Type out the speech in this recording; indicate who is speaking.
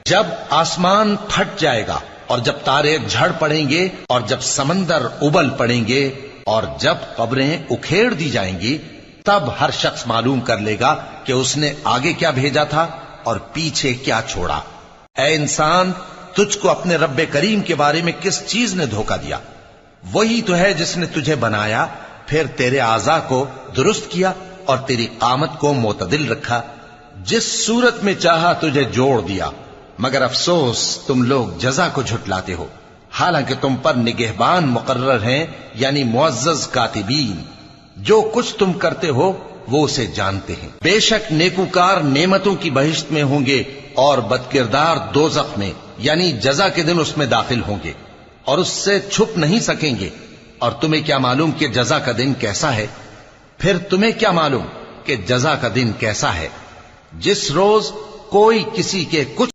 Speaker 1: جب آسمان پھٹ جائے گا اور جب تارے جھڑ پڑیں گے اور جب سمندر ابل پڑیں گے اور جب قبریں اکھیڑ دی جائیں گی، تب ہر شخص معلوم کر لے گا کہ اس نے آگے کیا بھیجا تھا اور پیچھے کیا چھوڑا۔ اے انسان، تجھ کو اپنے رب کریم کے بارے میں کس چیز نے دھوکہ دیا؟ وہی تو ہے جس نے تجھے بنایا، پھر تیرے اعضاء کو درست کیا اور تیری قامت کو معتدل رکھا، جس صورت میں چاہا تجھے جوڑ دیا، مگر افسوس تم لوگ جزا کو جھٹلاتے ہو، حالانکہ تم پر نگہبان مقرر ہیں، یعنی معزز کاتبین، جو کچھ تم کرتے ہو وہ اسے جانتے ہیں۔ بے شک نیکوکار نعمتوں کی بہشت میں ہوں گے اور بدکردار دوزخ میں، یعنی جزا کے دن اس میں داخل ہوں گے اور اس سے چھپ نہیں سکیں گے۔ اور تمہیں کیا معلوم کہ جزا کا دن کیسا ہے؟ پھر تمہیں کیا معلوم کہ جزا کا دن کیسا ہے؟ جس روز کوئی کسی کے کچھ